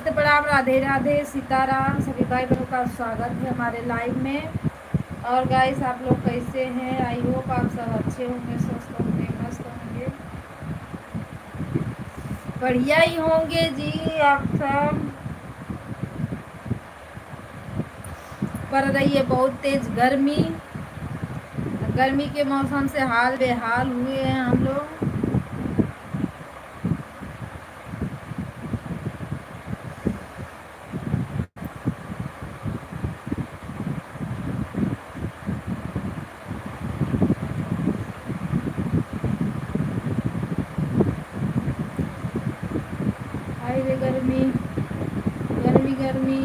नमस्ते प्रणाम, राधे राधे, सीताराम। सभी भाई बहनों का स्वागत है हमारे लाइव में। और गाइस आप लोग कैसे हैं? आई होप आप सब अच्छे होंगे, स्वस्थ होंगे, मस्त होंगे, बढ़िया ही होंगे जी। आप सब पड़ रही है बहुत तेज गर्मी। गर्मी के मौसम से हाल बेहाल हुए हैं हम लोग। हाय रे गर्मी, गर्मी गर्मी।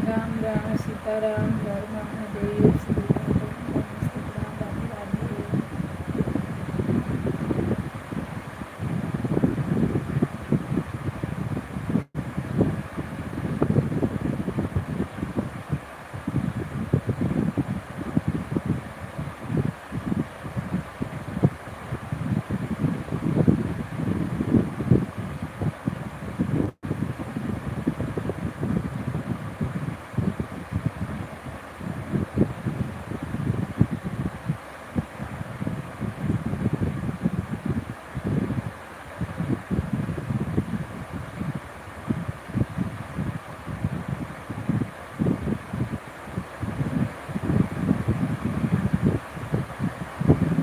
राम राम सीताराम, हर महादेव, श्री नमस्ते प्रणाम, राधे राधे।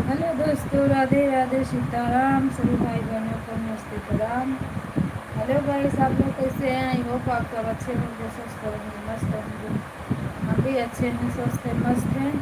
हेलो दोस्तों, राधे राधे, सीताराम। सभी भाई बहनों को नमस्ते प्रणाम। हेलो गाइस, आप लोग कैसे हैं? आई होप आप सब अच्छे होंगे, स्वस्थ होंगे, मस्त होंगे। हम भी अच्छे हैं, स्वस्थ हैं, मस्त हैं।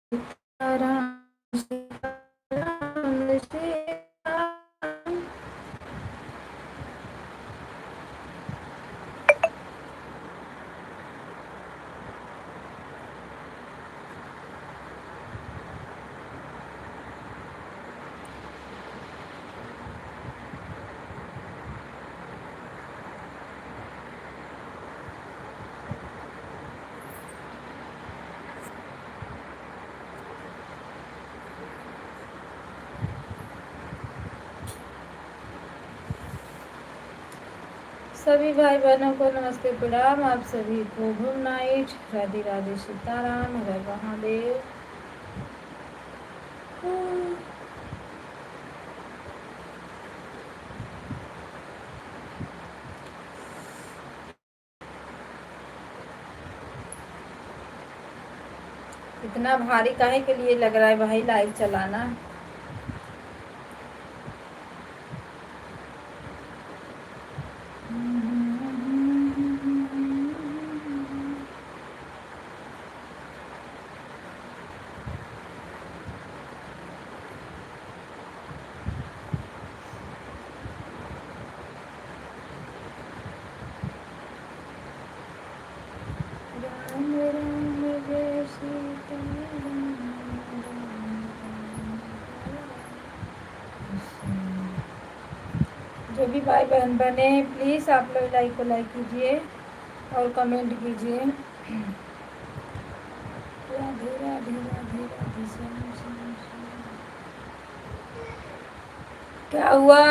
सीताराम सीताराम सीताराम। सभी भाई बहनों को नमस्ते प्रणाम। आप सभी को गुड नाइट, राधे राधे, सीताराम, हर महादेव। इतना भारी काहे के लिए लग रहा है भाई लाइव चलाना? राम राम जय सीताराम, जो भी भाई बहन बने हैं प्लीज़ आप लोग लाइक को लाइक कीजिए और कमेंट कीजिए। राधे राधे राधे राधे, श्याम श्याम श्याम। क्या हुआ?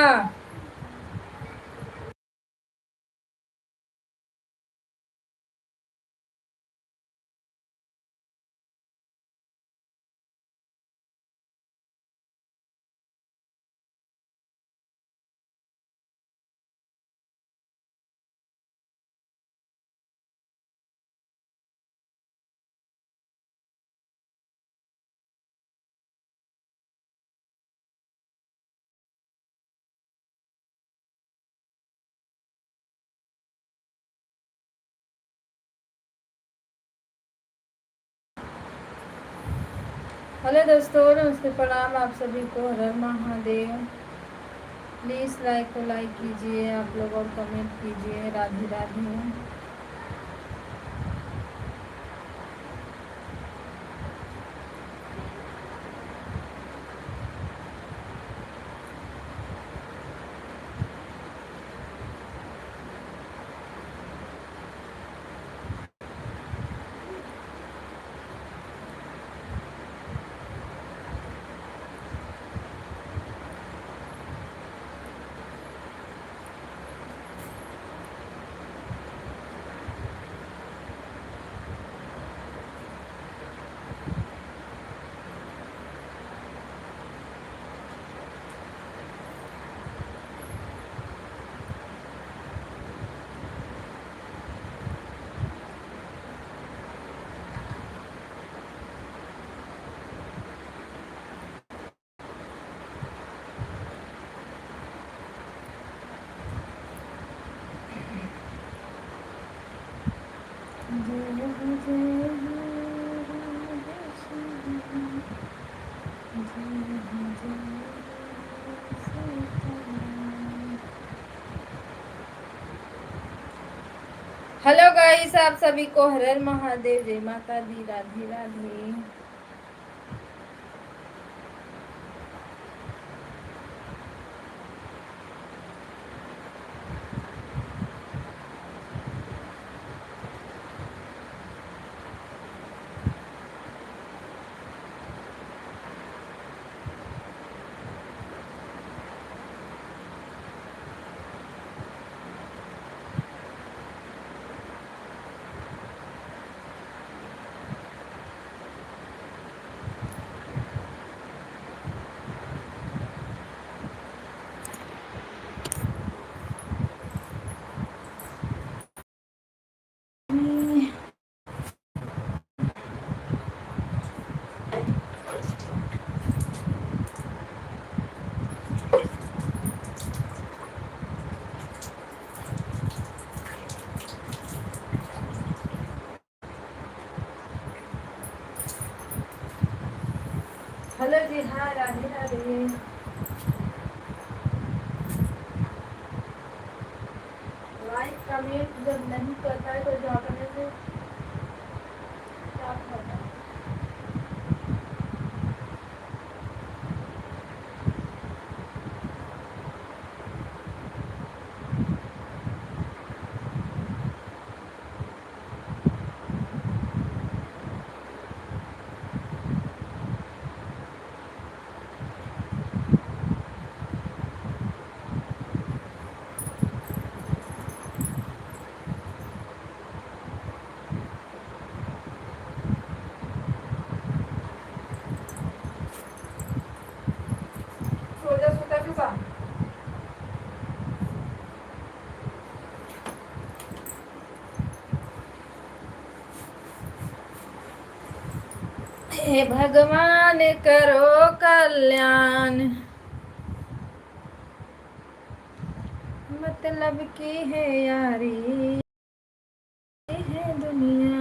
हेलो दोस्तों, नमस्ते, प्रणाम आप सभी को। हर हर महादेव। प्लीज़ लाइक को लाइक कीजिए आप लोग और कमेंट कीजिए। राधे राधे। हेलो गाइस, आप सभी को हर हर महादेव। जय माता दी। राधे राधे। हेलो जी, हाँ, राधे राधे। लाइक कमेंट जब नहीं करता है तो जाकर से क्या फायदा? सोचा सोचा किसा हे भगवान करो कल्याण, मतलब की है यारी है दुनिया।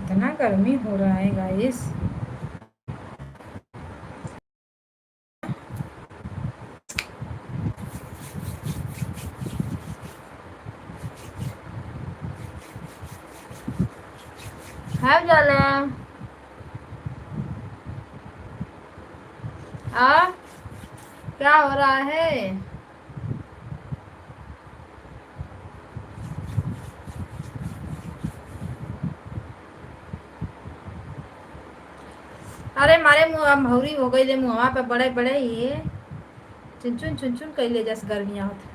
इतना गर्मी हो रहा है गाइस। काय झालं? आ क्या हो रहा है? अरे मारे मुँह भौरी हो गई ले मुँहवा पे बड़े बड़े ये चुन चुन कैले जैसे गर्मियाँ होती।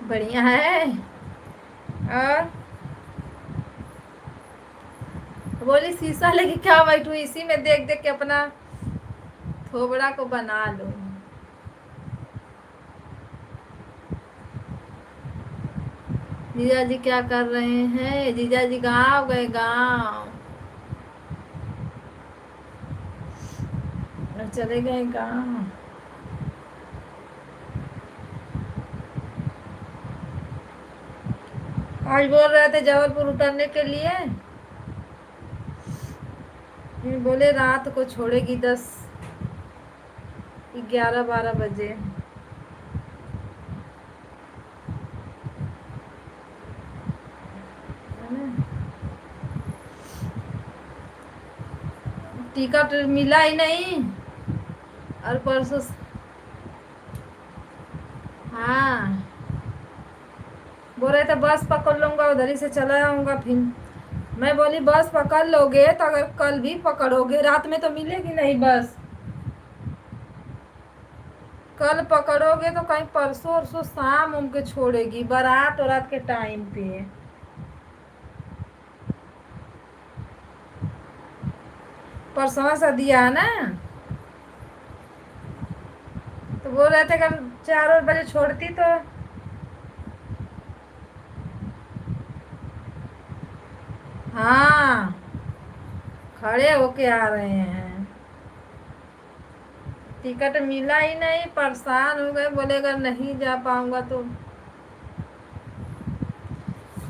बढ़िया है। और बोली शीशा लेके क्या बैठू, इसी में देख देख के अपना थोबड़ा को बना लो। जीजा जी क्या कर रहे हैं? जीजा जी गाँव गए, गाँव चले गए गाँव। आज बोल रहे थे जबलपुर उतरने के लिए, बोले रात को छोड़ेगी 10-11-12 बजे। टिकट मिला ही नहीं। और परसों हाँ बोल रहे थे बस पकड़ लूंगा, उधर ही से चला आऊंगा। फिर मैं बोली बस पकड़ लोगे तो अगर कल भी पकड़ोगे रात में तो मिलेगी नहीं बस। कल पकड़ोगे तो कहीं परसों परसों शाम उनके छोड़ेगी, बारात और रात के टाइम पे। परसों सा दिया है ना, तो बोल रहे थे अगर 4 बजे छोड़ती तो। हाँ खड़े होके आ रहे हैं। टिकट मिला ही नहीं, परेशान हो गए, बोले अगर नहीं जा पाऊंगा तो।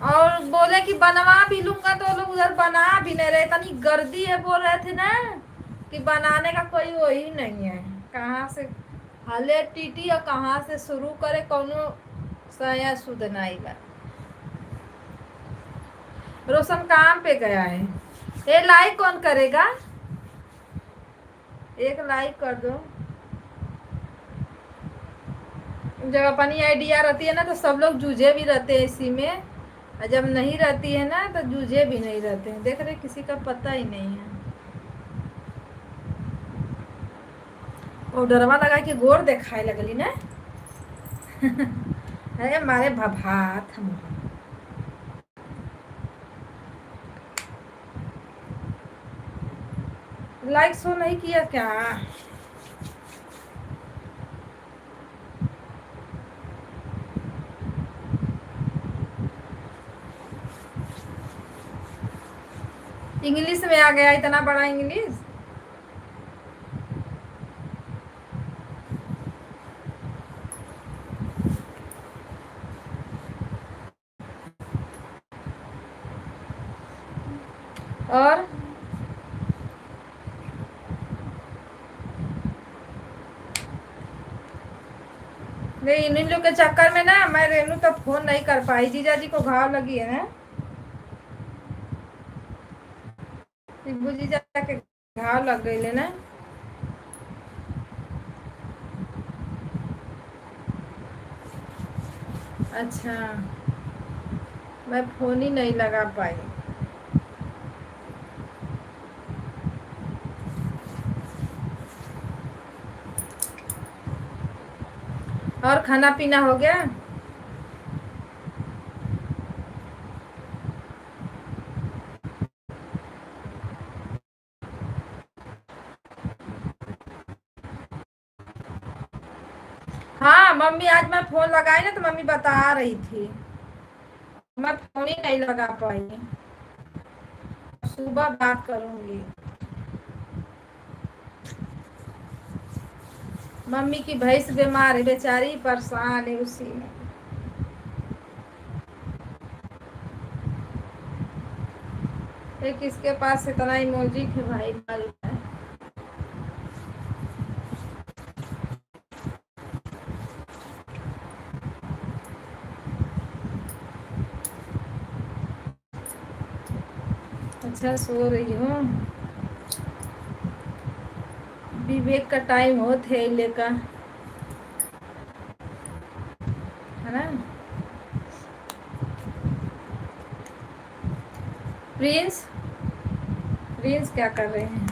और बोले कि बनवा भी लूंगा तो लोग उधर बना भी नहीं रहे, इतनी गर्दी है बोल रहे थे ना कि बनाने का कोई वो ही नहीं है। कहाँ से हले टीटी और कहाँ से शुरू करे कोनो सया सुध नहीं बा। रोशन काम पे गया है। ये लाइक कौन करेगा? एक लाइक कर दो। जब अपनी आइडिया रहती है ना तो सब लोग जूझे भी रहते हैं इसी में, और जब नहीं रहती है ना तो जूझे भी नहीं रहते हैं। देख रहे किसी का पता ही नहीं है। और डरवा लगा के गोर देखाए लगली ना। अरे मारे भभात हम लाइक शो नहीं किया क्या? इंग्लिश में आ गया, इतना बड़ा इंग्लिश। और नहीं, इन लोग के चक्कर में ना मैं रेनू तो फोन नहीं कर पाई। जीजा जी को घाव लगी है ना, शिबू जीजा के घाव लग गई ना। अच्छा मैं फोन ही नहीं लगा पाई। और खाना पीना हो गया? हाँ मम्मी आज मैं फोन लगाई ना तो मम्मी बता रही थी, मैं फोन ही नहीं लगा पाई। सुबह बात करूंगी। मम्मी की भैंस बीमार है, बेचारी परेशान है उसी में। एक इसके पास इतना इमोजी है भाई मालूम है। अच्छा सो रही हूँ। विवेक का टाइम हो थे लेकर, है ना। प्रिंस प्रिंस क्या कर रहे हैं?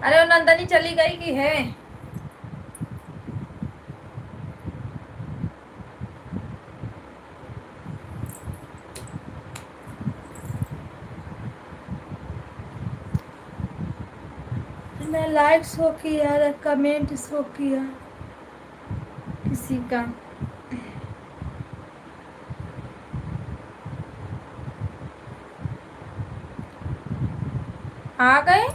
अरे वो नंदनी चली गई कि है? मैं लाइक शो किया, कमेंट शो किया किसी का। आ गए।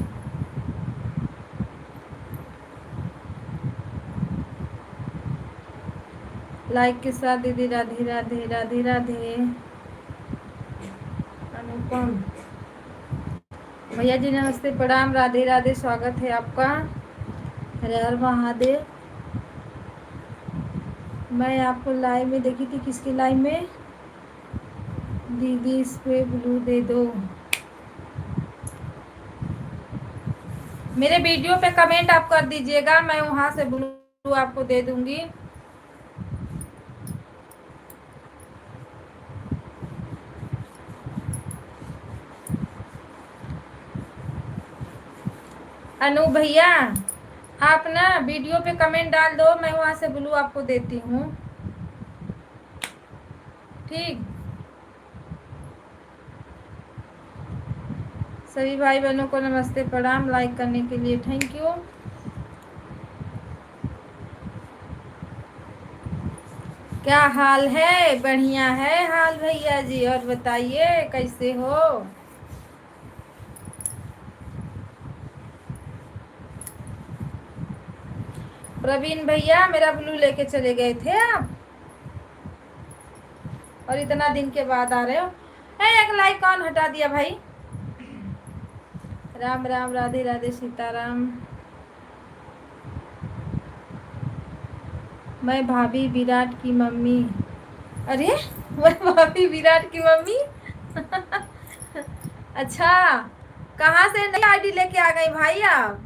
लाइक के साथ दीदी राधे राधे राधे राधे। अनुपम भैया जी नमस्ते प्रणाम राधे राधे, स्वागत है आपका। हर हर महादेव। मैं आपको लाइव में देखी थी, किसकी लाइव में? दीदी इस पे ब्लू दे दो। मेरे वीडियो पे कमेंट आप कर दीजिएगा, मैं वहां से ब्लू आपको दे दूंगी। अनु भैया आप ना वीडियो पे कमेंट डाल दो, मैं वहां से ब्लू आपको देती हूँ, ठीक। सभी भाई बहनों को नमस्ते प्रणाम, लाइक करने के लिए थैंक यू। क्या हाल है? बढ़िया है हाल भैया जी, और बताइए कैसे हो? प्रवीण भैया मेरा ब्लू लेके चले गए थे आप, और इतना दिन के बाद आ रहे हो। एक लाइक कौन हटा दिया भाई? राम राम राधे राधे सीताराम। मैं भाभी विराट की मम्मी। अरे मैं भाभी विराट की मम्मी। अच्छा, कहाँ से नई आईडी लेके आ गई भाई आप?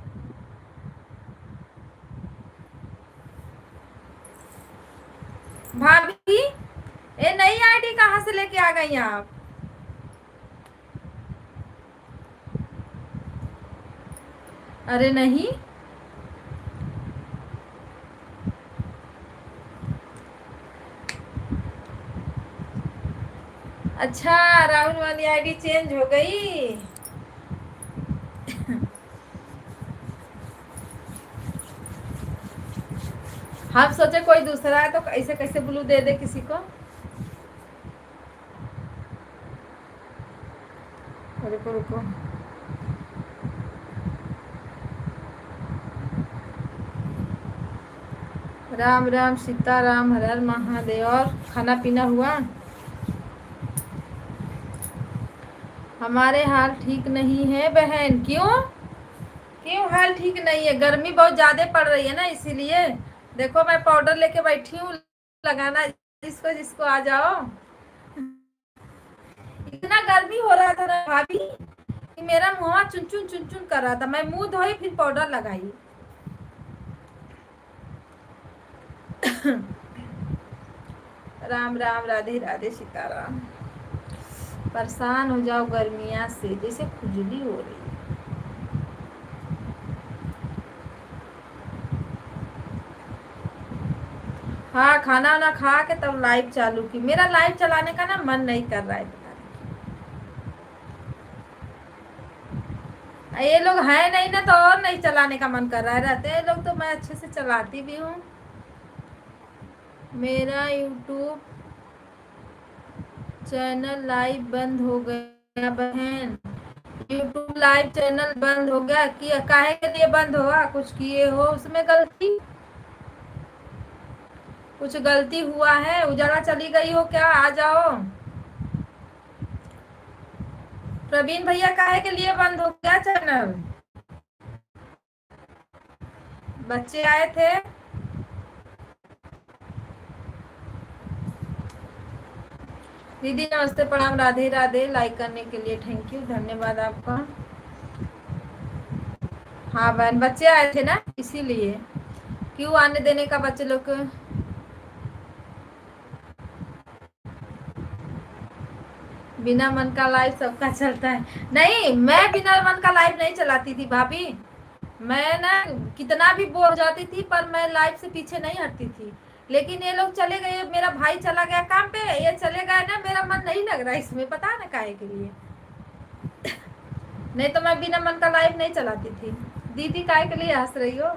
भाभी ये नई आईडी कहाँ से लेके आ गई आप? अरे नहीं, अच्छा राहुल वाली आईडी चेंज हो गई। हम सोचे कोई दूसरा है तो ऐसे कैसे ब्लू दे दे किसी को। रुको रुको, राम राम सीताराम, हर हर महादेव। और खाना पीना हुआ? हमारे हाल ठीक नहीं है बहन। क्यों क्यों हाल ठीक नहीं है? गर्मी बहुत ज्यादा पड़ रही है ना, इसीलिए। देखो मैं पाउडर लेके बैठी हूँ, लगाना जिसको जिसको आ जाओ। इतना गर्मी हो रहा था ना भाभी कि मेरा मुँह चुन चुन कर रहा था। मैं मुंह धोई फिर पाउडर लगाई। राम राम राधे राधे सीताराम। परेशान हो जाओ गर्मिया से, जैसे खुजली हो रही है। हाँ खाना वाना खा के तब लाइव चालू की। मेरा लाइव चलाने का ना मन नहीं कर रहा है, पता नहीं। ये लोग है नहीं ना, तो और नहीं चलाने का मन कर रहा है। रहते हैं लोग तो मैं अच्छे से चलाती भी हूँ। मेरा यूट्यूब चैनल लाइव बंद हो गया बहन। यूट्यूब लाइव चैनल बंद हो गया कि काहे के लिए बंद हुआ? कुछ किए हो उसमें गलती? कुछ गलती हुआ है? उजाला चली गई हो क्या? आ जाओ। प्रवीण भैया काहे के लिए बंद हो गया चैनल? बच्चे आए थे। दीदी नमस्ते प्रणाम राधे राधे, लाइक करने के लिए थैंक यू, धन्यवाद आपका। हाँ बहन, बच्चे आए थे ना इसीलिए। क्यों आने देने का बच्चे लोग को? बिना मन का लाइव सबका चलता है। नहीं, मैं बिना मन का लाइव नहीं चलाती थी भाभी। मैं ना कितना भी बोर हो जाती थी, पर मैं लाइव से पीछे नहीं हटती थी। लेकिन ये लोग चले गए, मेरा भाई चला गया काम पे, ये चले गए ना, मेरा मन नहीं लग रहा इसमें, पता है ना काहे के लिए। नहीं तो मैं बिना मन का लाइव नहीं चलाती थी। दीदी काहे के लिए हंस रही हो?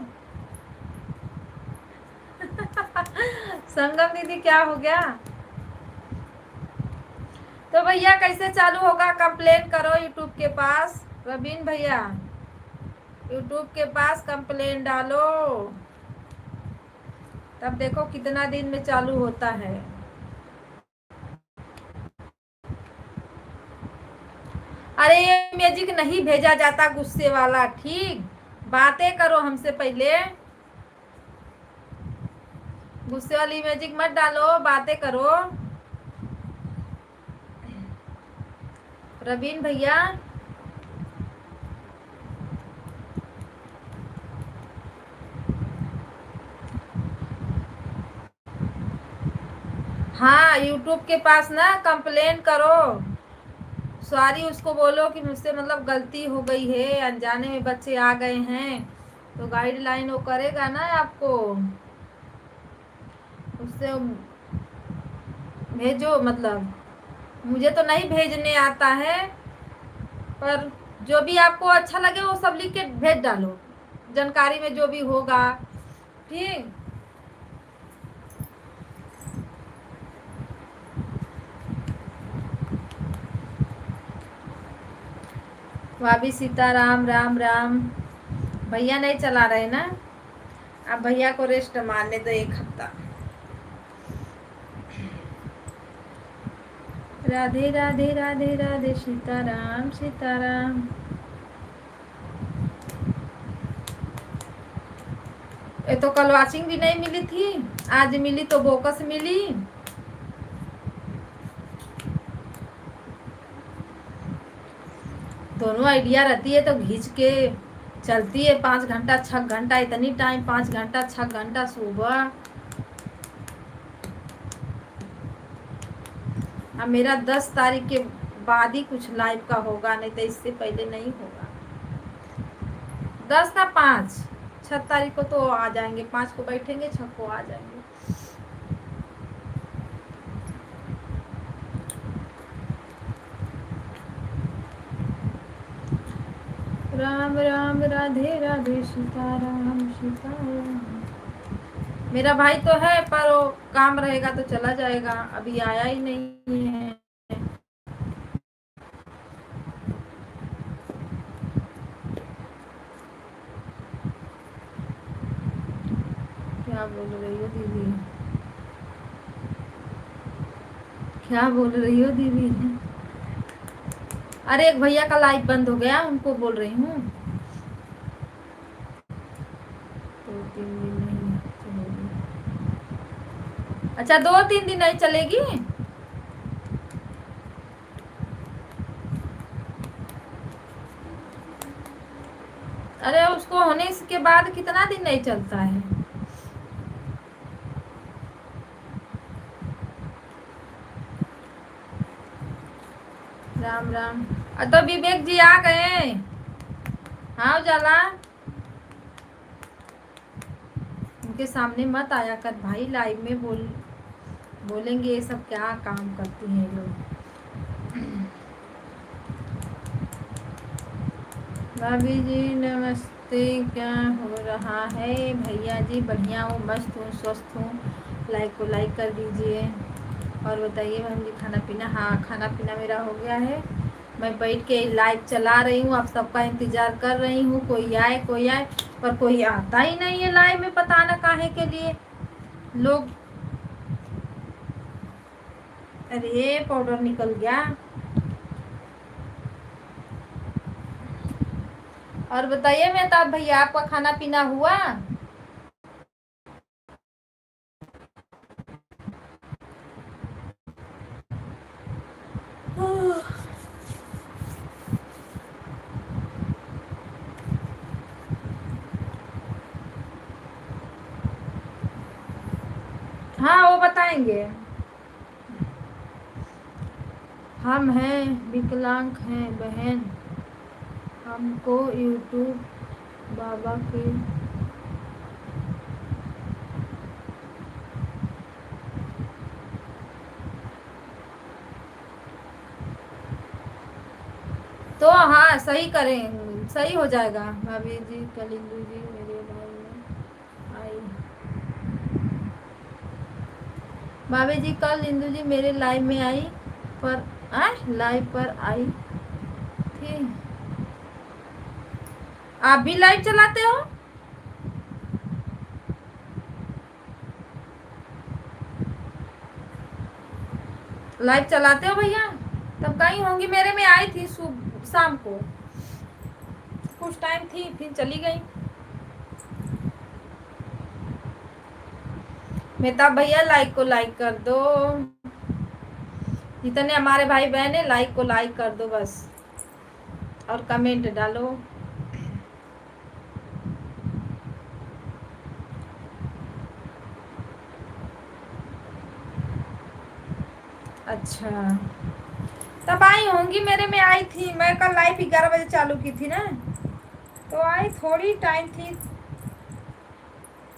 संगम दीदी क्या हो गया? तो भैया कैसे चालू होगा? कंप्लेन करो यूट्यूब के पास। रवीन भैया, यूट्यूब के पास कंप्लेन डालो, तब देखो कितना दिन में चालू होता है। अरे ये मैजिक नहीं भेजा जाता गुस्से वाला, ठीक? बातें करो हमसे पहले। गुस्से वाली मैजिक मत डालो, बातें करो। रवीन भैया, हाँ यूट्यूब के पास ना कंप्लेन करो। सॉरी उसको बोलो कि मुझसे मतलब गलती हो गई है, अनजाने में बच्चे आ गए हैं, तो गाइडलाइन वो करेगा ना आपको। उससे भेजो, मतलब मुझे तो नहीं भेजने आता है, पर जो भी आपको अच्छा लगे वो सब लिख के भेज डालो, जानकारी में जो भी होगा, ठीक? भाभी सीताराम, राम राम। भैया नहीं चला रहे ना, अब भैया को रेस्ट मारने दो 1 हफ्ता। राधे राधे राधे राधे, सीताराम सीताराम। ये तो कल वॉचिंग भी नहीं मिली थी, आज मिली तो बोकस मिली। दोनों आइडिया रहती है तो घींच के चलती है। 5 घंटा 6 घंटा, इतनी टाइम, 5 घंटा 6 घंटा सुबह। अब मेरा 10 तारीख के बाद ही कुछ लाइव का होगा, नहीं तो इससे पहले नहीं होगा। 10 का 5, 6 तारीख को तो आ जाएंगे, 5 को बैठेंगे, 6 को आ जाएंगे। राम राम राधे राधे, सीताराम सीताराम। मेरा भाई तो है, पर वो काम रहेगा तो चला जाएगा, अभी आया ही नहीं है। क्या बोल रही हो दीदी? क्या बोल रही हो दीदी? अरे एक भैया का लाइव बंद हो गया, उनको बोल रही हूँ। 2-3 दिन नहीं चलेगी। अच्छा 2-3 दिन नहीं चलेगी। अरे उसको होने के बाद कितना दिन नहीं चलता है। राम राम। तो विवेक जी आ गए। हाँ उजाला, उनके सामने मत आया कर भाई, लाइव में बोलेंगे ये सब क्या काम करती हैं लोग। भाभी जी नमस्ते, क्या हो रहा है? भैया जी बढ़िया हूँ, मस्त हूँ, स्वस्थ हूँ। लाइक को लाइक कर दीजिए और बताइए बहन जी खाना पीना? हाँ खाना पीना मेरा हो गया है। मैं बैठ के लाइव चला रही हूँ, आप सबका इंतजार कर रही हूँ, कोई आए कोई आए, पर कोई आता ही नहीं है लाइव में, पता ना काहे के लिए लोग। अरे पाउडर निकल गया। और बताइए मेहताब भैया, आपका खाना पीना हुआ? आएंगे? हम हैं विकलांग हैं बहन, हमको यूट्यूब बाबा की तो हाँ सही करें, सही हो जाएगा। भाभी जी कलिंदू जी मेरे भाई में आई। भाभी जी कल इंदू जी मेरे लाइव में आई पर लाइव पर आई थी। आप भी लाइव चलाते हो? लाइव चलाते हो भैया? तब कहीं होंगी, मेरे में आई थी शाम को कुछ टाइम थी फिर चली गई। मेहताब भैया लाइक को लाइक कर दो, जितने हमारे भाई बहन है लाइक को लाइक कर दो बस, और कमेंट डालो। अच्छा तब आई होंगी, मेरे में आई थी। मैं कल लाइव 11 बजे चालू की थी ना, तो आई थोड़ी टाइम थी,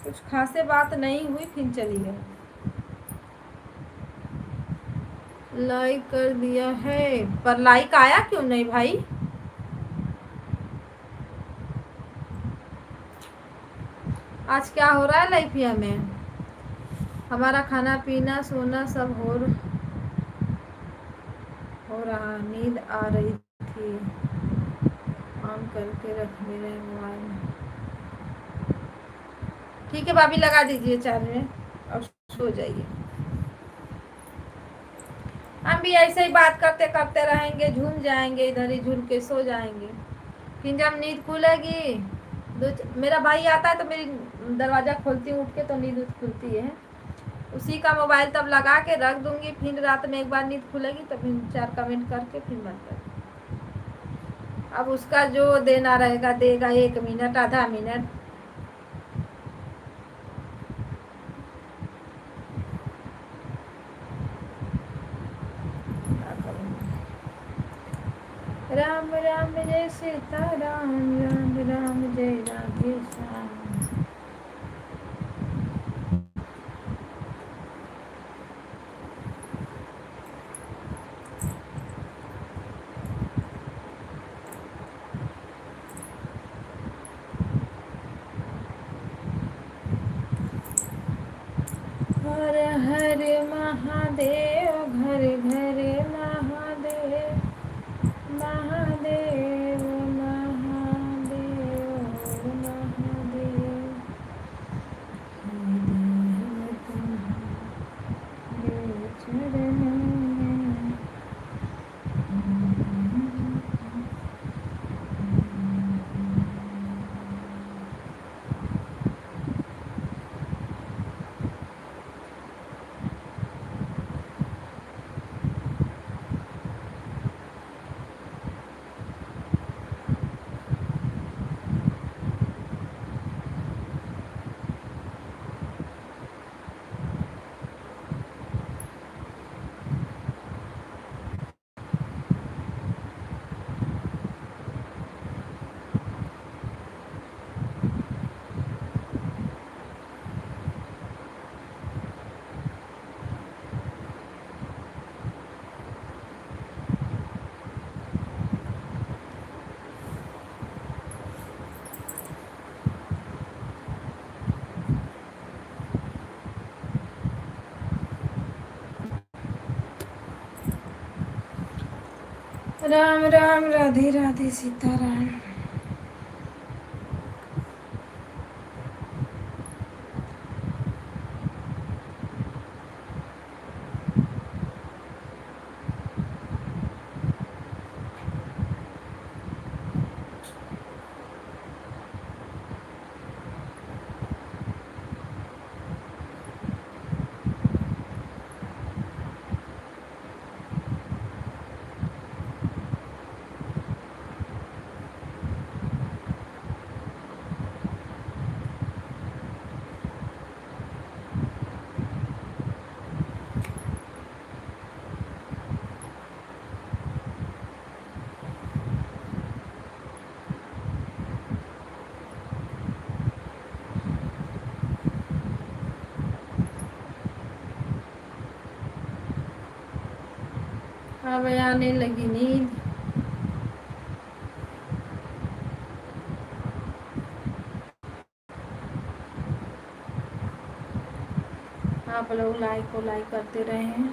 कुछ खासे बात नहीं हुई फिर चली गई। लाइक कर दिया है पर लाइक आया क्यों नहीं भाई? आज क्या हो रहा है लाइफिया में? हमारा खाना पीना सोना सब हो रहा। नींद आ रही थी, ऑन करके रख मेरे मोबाइल। ठीक है भाभी लगा दीजिए चार्ज में और सो जाइए। हम भी ऐसे ही बात करते करते रहेंगे, झूम जाएंगे, इधर ही झूल के सो जाएंगे। फिर जब नींद खुलेगी, मेरा भाई आता है तो मेरी दरवाजा खोलती हूँ उठ के, तो नींद खुलती है। उसी का मोबाइल तब लगा के रख दूंगी, फिर रात में एक बार नींद खुलेगी तो फिर 4 कमेंट करके फिर बंद कर। अब उसका जो देना रहेगा देगा, 1 मिनट आधा मिनट। राम राम जय सीताराम, राम राम जय राधे श्याम। हर हर महादेव, घर घर महादेव, महादेव महादेव महादेव। चरण में राम राम राधे राधे सीताराम। अब आने लगी नींद। आप लोग लाइक को लाइक करते रहे हैं।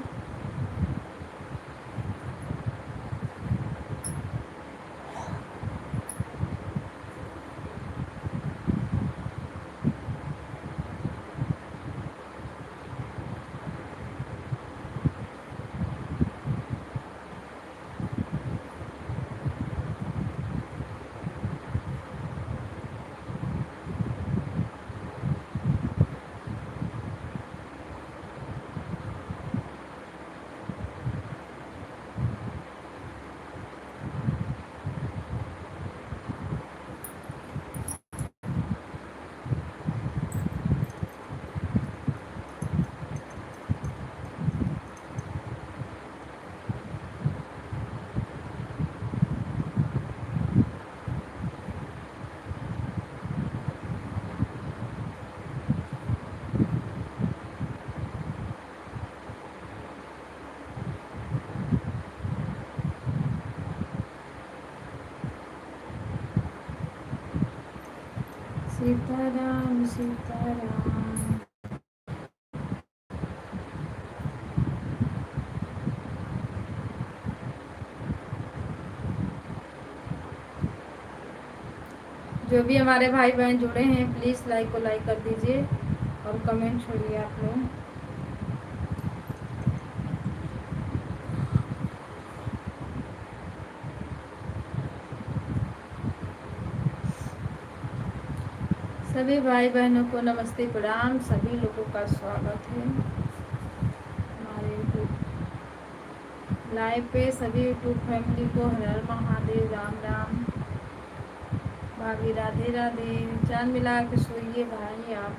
सीताराम सीताराम। जो भी हमारे भाई बहन जुड़े हैं प्लीज़ लाइक को लाइक कर दीजिए और कमेंट छोड़िए आप लोग। सभी भाई बहनों को नमस्ते प्रणाम। सभी लोगों का स्वागत है हमारे यूट्यूब लाइव पे। सभी यूट्यूब फैमिली को हर हर महादेव, राम राम, भाभी राधे राधे। चांद मिला के सोइए भाई, आप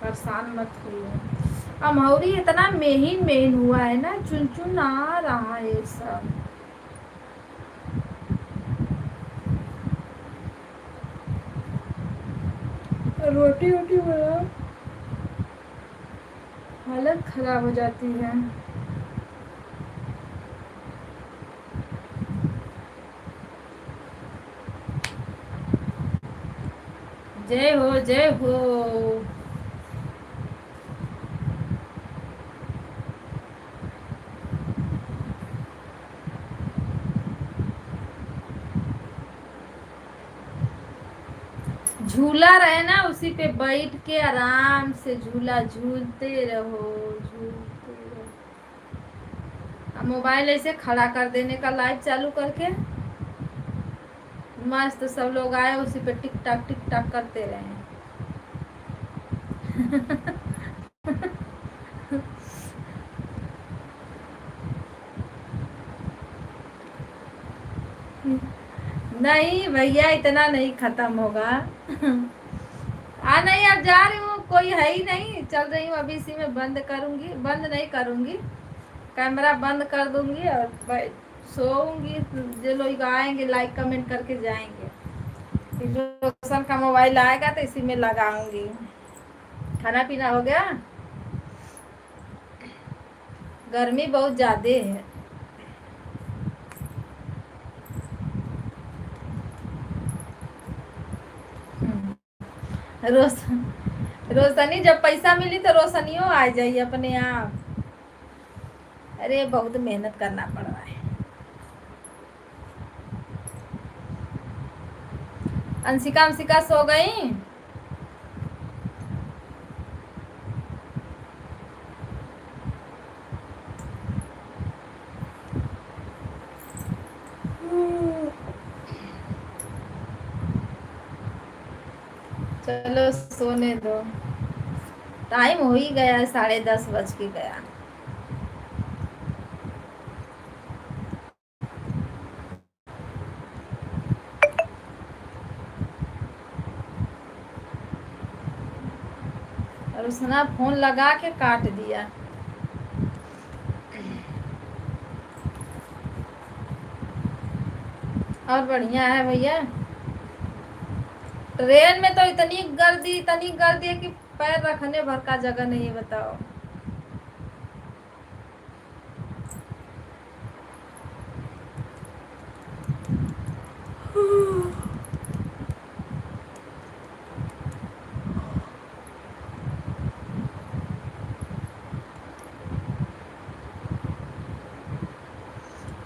परेशान मत होइए। अमौरी इतना मेहन मेहन हुआ है ना, चुन चुन आ रहा है सब। रोटी वोटी बना, हालत खराब हो जाती है। जय हो जय हो। झूला रहे ना, उसी पे बैठ के आराम से झूला झूलते रहो, झूलते रहो। अब मोबाइल ऐसे खड़ा कर देने का, लाइव चालू करके मस्त सब लोग आए उसी पे टिक टाक करते रहे। नहीं भैया, इतना नहीं खत्म होगा। नहीं, अब जा रही हूँ, कोई है ही नहीं, चल रही हूँ अभी। इसी में बंद करूंगी, बंद नहीं करूंगी, कैमरा बंद कर दूंगी और सोऊंगी। जो लोग आएंगे लाइक कमेंट करके जाएंगे। फिर रोशन का मोबाइल आएगा तो इसी में लगाऊंगी। खाना पीना हो गया? गर्मी बहुत ज्यादा है। रोशनी जब पैसा मिली तो रोशनियों आ जाइए अपने आप। अरे बहुत मेहनत करना पड़ रहा है। अंशिका सो गई? चलो सोने दो, टाइम हो ही गया, 10:30 बज के गया। और उसने फोन लगा के काट दिया। और बढ़िया है भैया। ट्रेन में तो इतनी गर्दी है कि पैर रखने भर का जगह नहीं है, बताओ।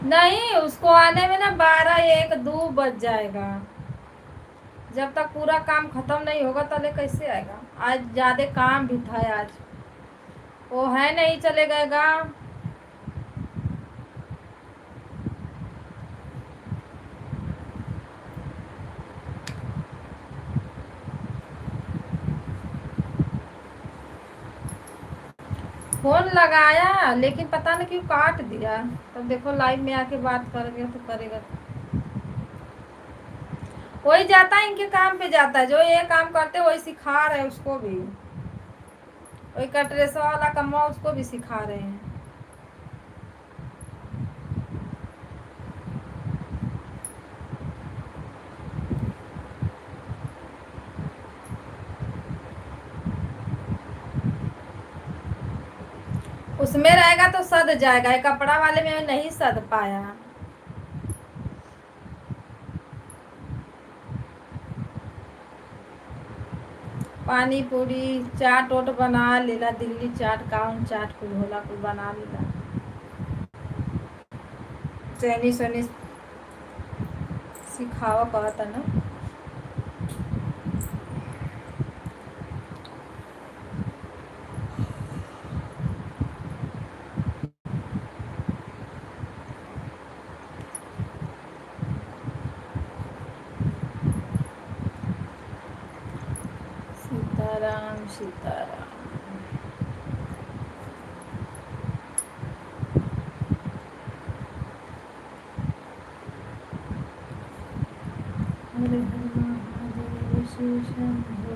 नहीं, उसको आने में ना 12 1 2 बज जाएगा। जब तक पूरा काम खत्म नहीं होगा तले कैसे आएगा। आज ज्यादा काम भी था आज। वो है नहीं, चले गए गाँव। फोन लगाया लेकिन पता नहीं क्यों काट दिया। तब देखो लाइव में आके बात करेगा तो करेगा। वही जाता है, इनके काम पे जाता है, जो ये काम करते वही सिखा रहे हैं उसको भी। वही कटरेसा वाला कमवा उसको भी सिखा रहे हैं। उसमें रहेगा तो सद जाएगा, ये कपड़ा वाले में नहीं सद पाया। पानी पूरी चाट ओट बना लेला, दिल्ली चाट काउन चाट कुल होला कुल बना लेला। चाइनीज वाइनीज सिखावा कहता ना। सीताराम सीताराम। हरे हरे महादेव शिव शंभो।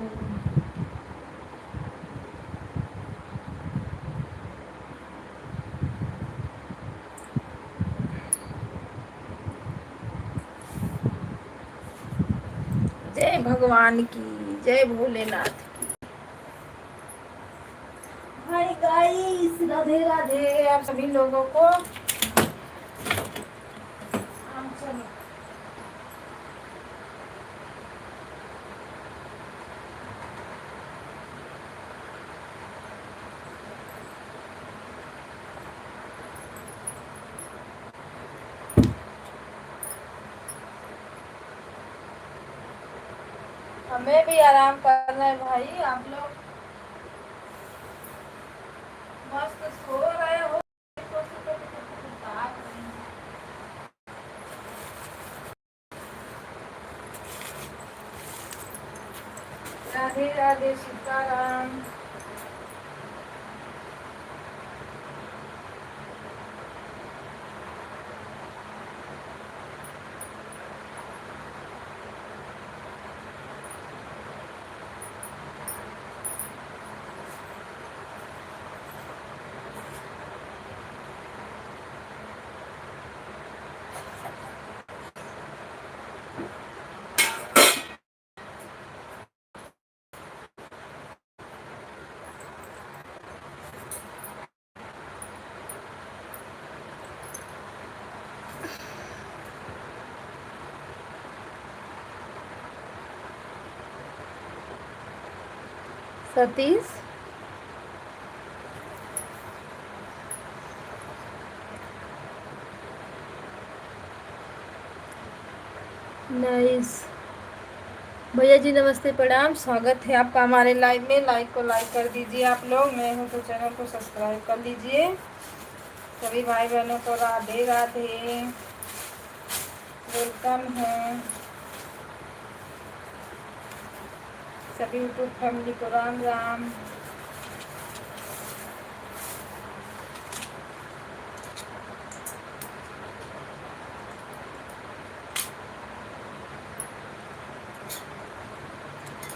जय भगवान की, जय भोलेनाथ। हाय गाइस, राधे राधे आप सभी लोगों को। चलो हमें भी आराम करना है भाई। आप लोग मस्त सो रहे हो। राधे राधे सीताराम। सतीश नाइस। भैया जी नमस्ते प्रणाम, स्वागत है आपका हमारे लाइव में। लाइक को लाइक कर दीजिए आप लोग, नए हो तो चैनल को सब्सक्राइब कर लीजिए। सभी भाई बहनों को राधे राधे, वेलकम है। सभी यूट्यूब फैमिली को राम राम।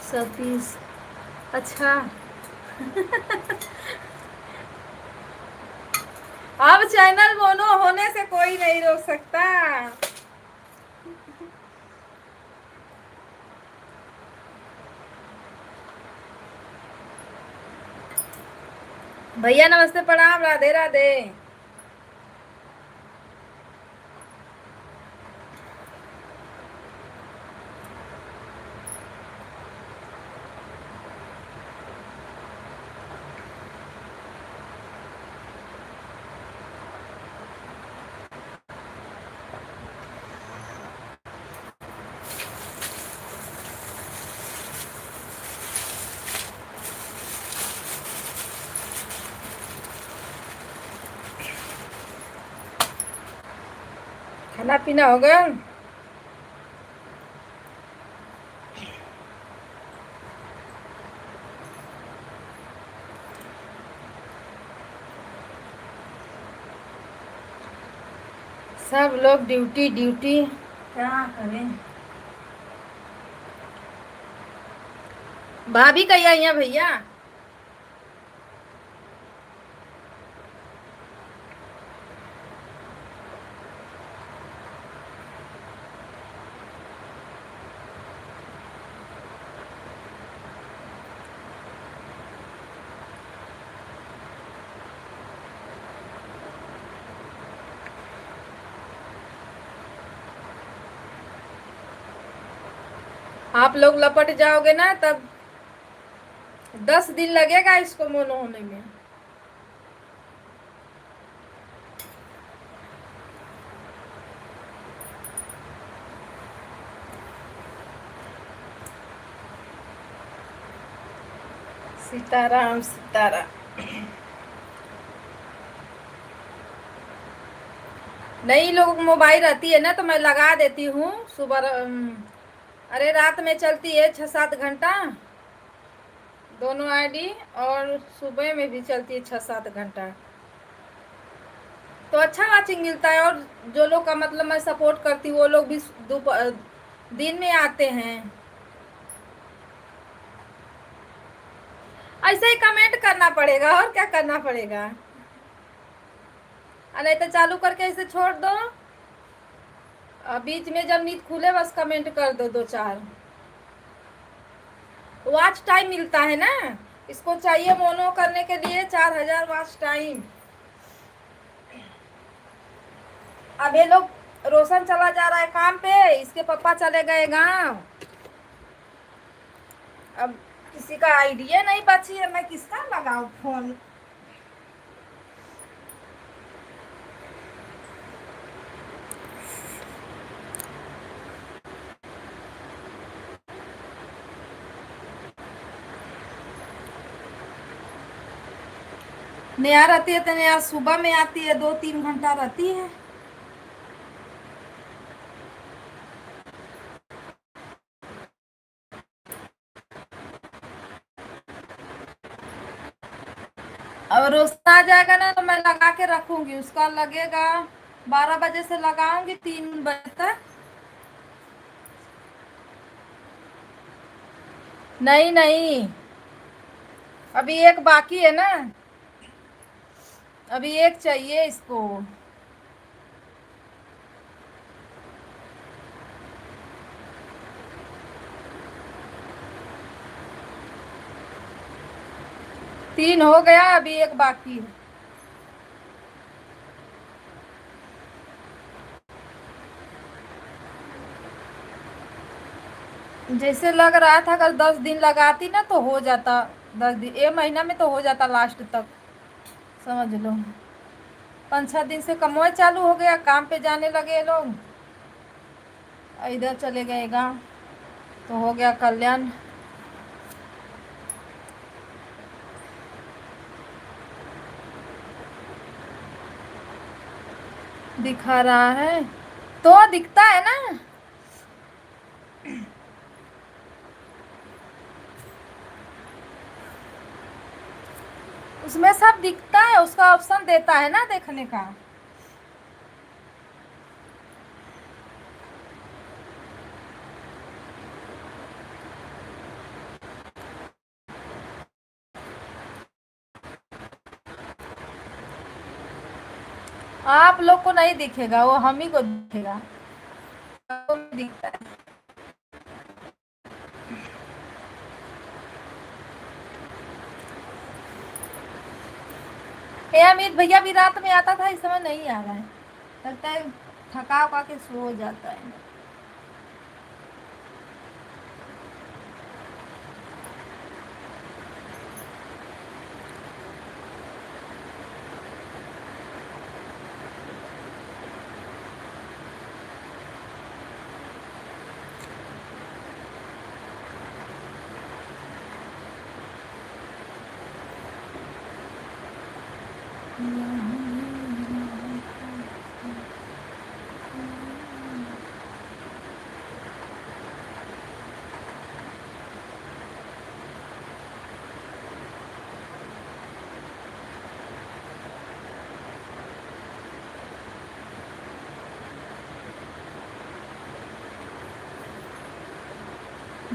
सतीश अच्छा। अब चैनल मोनो होने से कोई नहीं रोक सकता। भैया नमस्ते प्रणाम, राधे राधे। खाना पीना हो गया? सब लोग ड्यूटी ड्यूटी, क्या करें। भाभी कहीं आई हैं भैया? आप लोग लपट जाओगे ना तब 10 दिन लगेगा इसको मोनो होने में। सीताराम सीताराम। नहीं, लोग मोबाइल रहती है ना तो मैं लगा देती हूँ सुबह। अरे रात में चलती है 6-7 घंटा दोनों आईडी, और सुबह में भी चलती है 6-7 घंटा, तो अच्छा वाचिंग मिलता है। और जो लोग का मतलब मैं सपोर्ट करती हूँ वो लोग भी दिन में आते हैं। ऐसे ही कमेंट करना पड़ेगा, और क्या करना पड़ेगा। नहीं तो चालू करके ऐसे छोड़ दो, बीच में जब नींद खुले बस कमेंट कर दो 2-4। वॉच टाइम मिलता है ना, इसको चाहिए मोनो करने के लिए 4000 वॉच टाइम। अब ये लोग, रोशन चला जा रहा है काम पे, इसके पापा चले गए गांव। अब किसी का आइडिया नहीं बची है, मैं किसका लगाऊं फोन। नया रहती है तो नया सुबह में आती है, 2-3 घंटा रहती है। अब रोशन आ जाएगा ना तो मैं लगा के रखूंगी, उसका लगेगा 12 बजे से लगाऊंगी 3 बजे तक। नहीं नहीं, अभी एक बाकी है ना, अभी एक चाहिए इसको। 3 हो गया, अभी एक बाकी है। जैसे लग रहा था अगर 10 दिन लगाती ना तो हो जाता। 10 दिन, 1 महीना में तो हो जाता लास्ट तक, समझ लो। 5-6 दिन से कमोए चालू हो गया, काम पे जाने लगे लोग, इधर चले गए गाँव, तो हो गया कल्याण। दिखा रहा है तो दिखता है ना, उसमें सब दिखता है, उसका ऑप्शन देता है ना देखने का। आप लोग को नहीं दिखेगा, वो हम ही को दिखेगा, आपको नहीं दिखता है। ये अमित भैया भी रात में आता था, इस समय नहीं आ रहा है, लगता है थका उका के सो जाता है।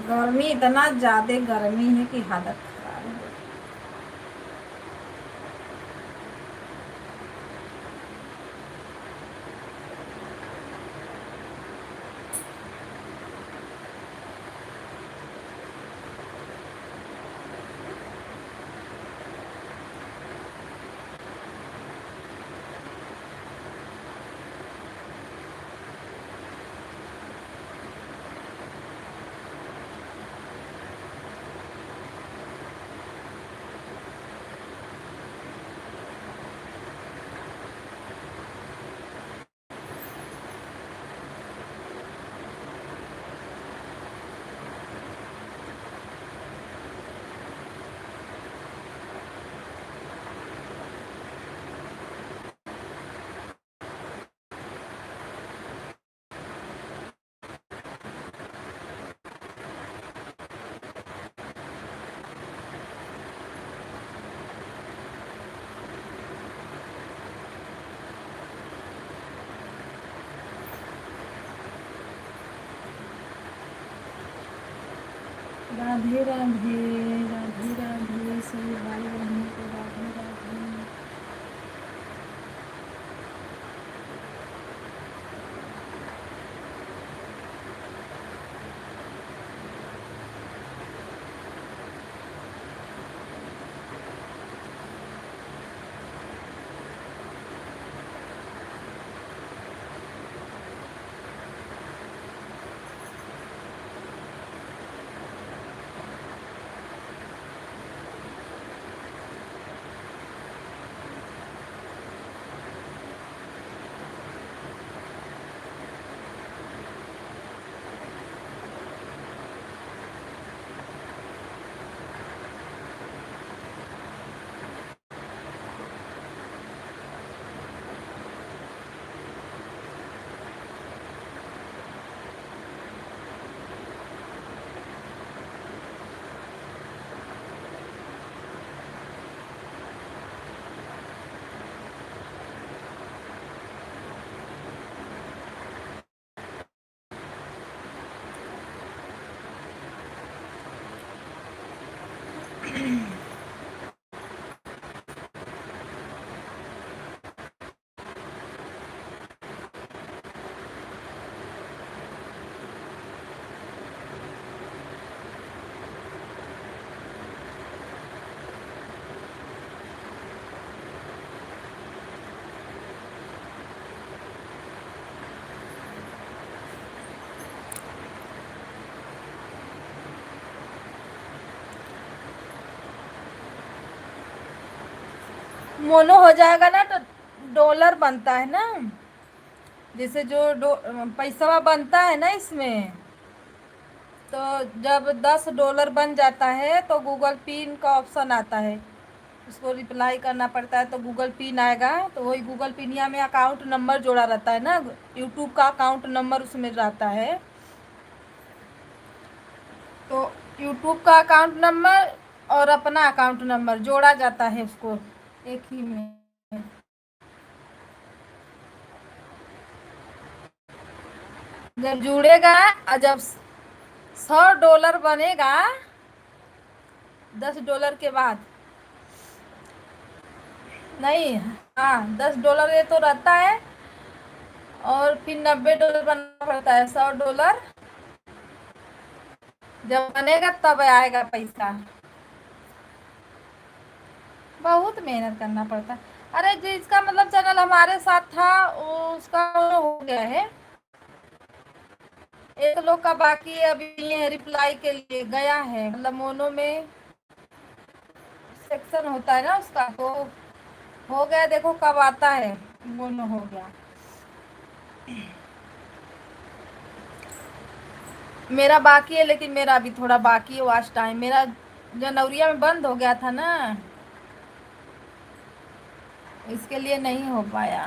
गर्मी इतना ज्यादा गर्मी है कि हालत खराब है। राधे राधे, राधे राधे सभी भाई बहनों को राधे राधे। मोनो हो जाएगा ना तो डॉलर बनता है ना, जैसे जो पैसा बनता है ना इसमें, तो जब $10 बन जाता है तो गूगल पिन का ऑप्शन आता है, उसको रिप्लाई करना पड़ता है तो गूगल पिन आएगा, तो वही गूगल पिन या में अकाउंट नंबर जोड़ा रहता है ना, यूट्यूब का अकाउंट नंबर उसमें रहता है, तो यूट्यूब का अकाउंट नंबर और अपना अकाउंट नंबर जोड़ा जाता है उसको एक ही में। जब जुड़ेगा और जब $100 बनेगा, $10 के बाद नहीं, हाँ $10 ये तो रहता है, और फिर $90 बनना पड़ता है। $100 जब बनेगा तब आएगा पैसा। बहुत मेहनत करना पड़ता है। अरे जिसका मतलब चैनल हमारे साथ था उसका हो गया है, एक लोग का बाकी है, अभी ये रिप्लाई के लिए गया है, मतलब मोनो में सेक्शन होता है ना उसका, तो हो गया, देखो कब आता है, मोनो हो गया। मेरा बाकी है, लेकिन मेरा अभी थोड़ा बाकी है वॉच टाइम, मेरा जनवरी में बंद हो गया था ना, इसके लिए नहीं हो पाया।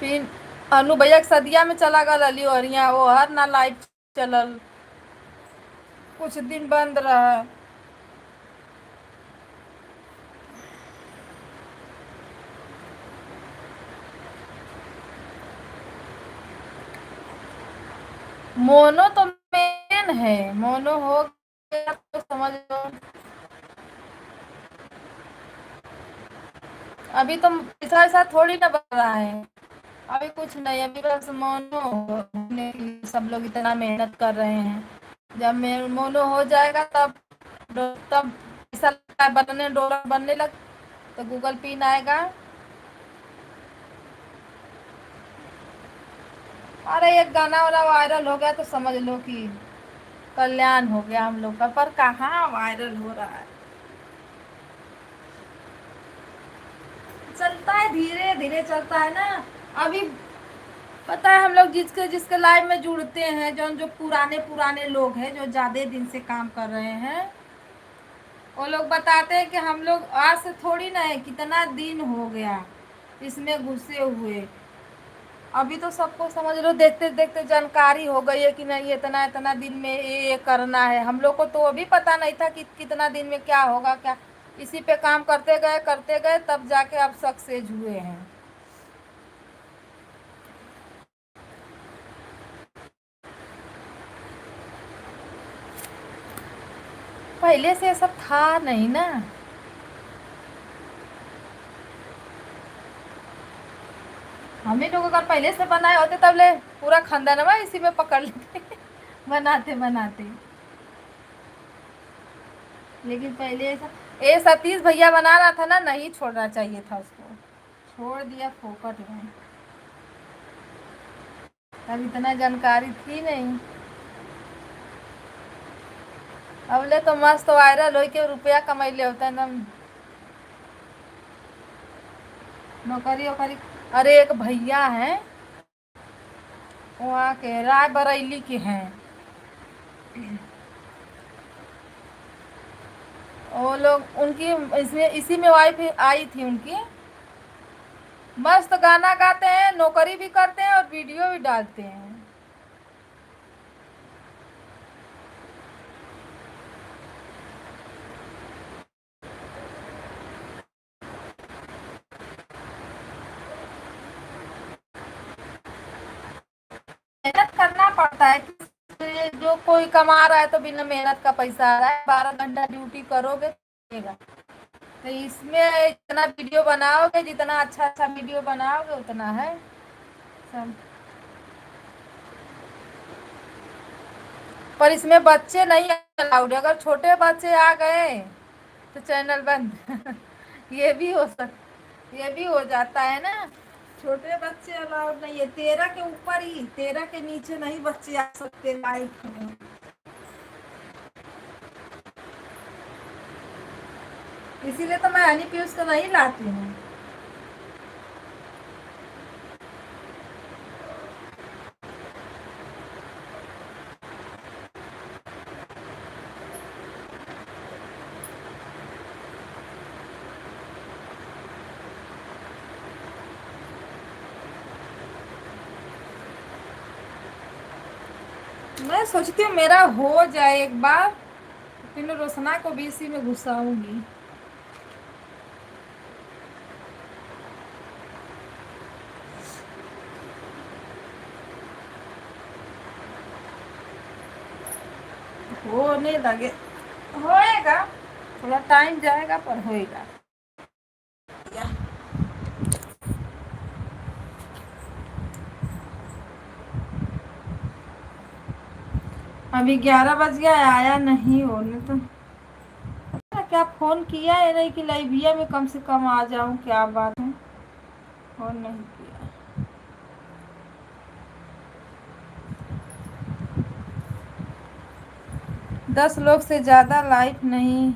फिर अनु भैया के सदिया में चला गया लली और यहाँ वो हर ना लाइव चलल, कुछ दिन बंद रहा। मोनो तो मेन है, मोनो हो गया तो समझ लो। अभी तो पैसा ऐसा थोड़ी ना बन रहा है, अभी कुछ नहीं, अभी बस मोनो होने के लिए सब लोग इतना मेहनत कर रहे हैं। जब मोनो हो जाएगा तब तब पैसा बनने, डॉलर बनने लग तो गूगल पिन आएगा। अरे एक गाना वाला वायरल हो गया तो समझ लो कि कल्याण हो गया हम लोग का, पर कहाँ वायरल हो रहा है। चलता है, धीरे धीरे चलता है ना। अभी पता है हम लोग जिसके जिसके लाइव में जुड़ते हैं, जो जो पुराने पुराने लोग हैं जो ज्यादा दिन से काम कर रहे हैं, वो लोग बताते हैं कि हम लोग आज से थोड़ी ना है, कितना दिन हो गया इसमें घुसे हुए। अभी तो सबको समझ लो देखते देखते जानकारी हो गई है कि नहीं इतना इतना दिन में ये करना है। हम लोग को तो अभी पता नहीं था कि कितना दिन में क्या होगा क्या। इसी पे काम करते गए तब जाके अब सक्सेस हुए हैं। पहले से ये सब था नहीं ना। हम ही लोग अगर पहले से बनाए होते तब ले पूरा खानदानवा इसी में पकड़ लेते बनाते बनाते। लेकिन पहले ऐसा, ये सतीश भैया बना रहा था ना, नहीं छोड़ना चाहिए था उसको, छोड़ दिया फोकट में। तब इतना जानकारी थी नहीं। अब ले तो मस्त वायरल हो के रुपया कमैले होता है एकदम। नौकरी वोकरी। अरे एक भैया हैं, वहाँ के राय बरेली के हैं। वो लोग उनकी इसमें इसी में वाइफ आई थी उनकी। मस्त गाना गाते हैं, नौकरी भी करते हैं और वीडियो भी डालते हैं। मेहनत करना पड़ता है जो कोई कमा रहा है तो बिना मेहनत का पैसा आ रहा है। 12 घंटा ड्यूटी करोगे तो मिलेगा। तो इसमें इतना वीडियो बनाओगे, जितना अच्छा अच्छा वीडियो बनाओगे उतना है सब। पर इसमें बच्चे नहीं अलाउड, अगर छोटे बच्चे आ गए तो चैनल बंद ये भी हो ये भी हो जाता है ना। छोटे बच्चे अलाउड नहीं है, 13 के ऊपर ही, 13 के नीचे नहीं बच्चे आ सकते लाइव में। इसीलिए तो मैं हनी पीयूष को नहीं लाती हूँ। मैं सोचती हूँ मेरा हो जाए एक बार, फिर रोशना को भी इसी में घुसाऊंगी। होने लगे, होएगा, थोड़ा टाइम जाएगा पर होएगा। अभी 11 बज गया, आया नहीं होने तो क्या फोन किया है नहीं कि लाइविया में कम से कम आ जाऊं, क्या बात है। फोन नहीं किया। 10 लोग से ज्यादा लाइव नहीं।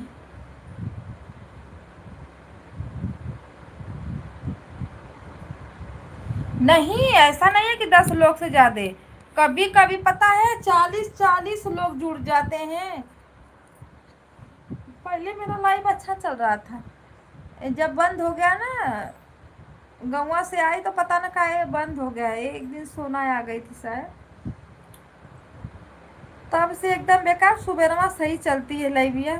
नहीं ऐसा नहीं है कि 10 लोग से ज्यादा, कभी कभी पता है 40-40 लोग जुड़ जाते हैं। पहले मेरा लाइव अच्छा चल रहा था, जब बंद हो गया ना, गौवा से आई तो पता ना काहे बंद हो गया। एक दिन सोना आ गई थी शायद, तब से एकदम बेकार। सुबह सही चलती है लाइविया,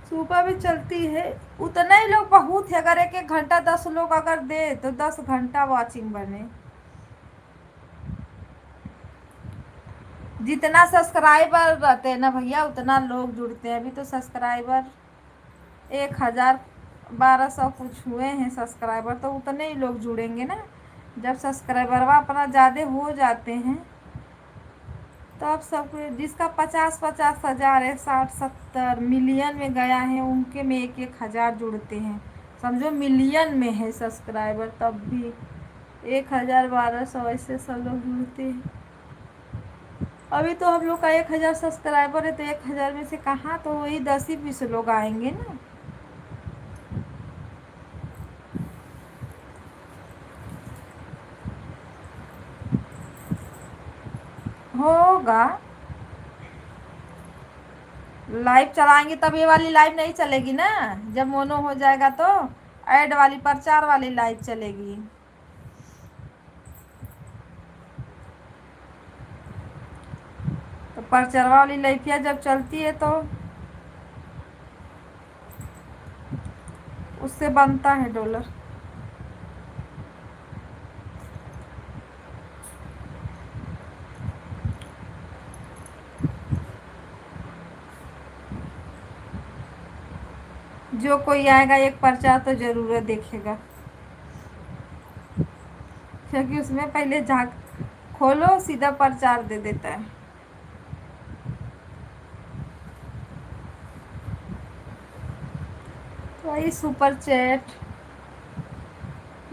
सुबह भी चलती है। उतना ही लोग बहुत है, अगर 1-1 घंटा 10 लोग अगर दे तो 10 घंटा वॉचिंग बने। जितना सब्सक्राइबर रहते हैं ना भैया उतना लोग जुड़ते हैं। अभी तो सब्सक्राइबर 1,000 1,200 कुछ हुए हैं सब्सक्राइबर, तो उतने ही लोग जुड़ेंगे ना। जब सब्सक्राइबर अपना ज़्यादा हो जाते हैं तब सब जिसका 50-50 हज़ार है, 60-70 मिलियन में गया है, उनके में 1-1 हज़ार जुड़ते हैं। समझो मिलियन में है सब्सक्राइबर, तब भी 1,000 1,200 ऐसे सब लोग जुड़ते हैं। अभी तो हम लोग का 1,000 सब्सक्राइबर है, तो 1,000 में से कहाँ, तो वही 10 ही 20 लोग आएंगे ना। होगा। लाइव चलाएंगे तब ये वाली लाइव नहीं चलेगी ना। जब मोनो हो जाएगा तो ऐड वाली, प्रचार वाली लाइव चलेगी। तो प्रचार वाली लाइफिया जब चलती है तो उससे बनता है डॉलर। जो कोई आएगा एक प्रचार तो जरूर देखेगा, क्योंकि उसमें पहले झांक खोलो सीधा प्रचार दे देता है। तो वही सुपर चैट,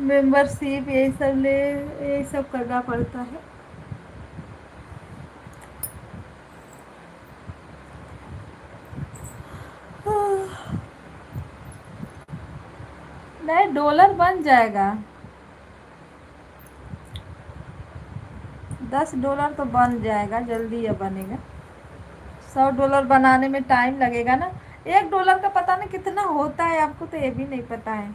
मेंबरशिप, यही सब करना पड़ता है। नहीं, डॉलर बन जाएगा। $10 तो बन जाएगा, जल्दी या बनेगा। $100 बनाने में टाइम लगेगा ना। $1 का पता नहीं कितना होता है, आपको तो ये भी नहीं पता है।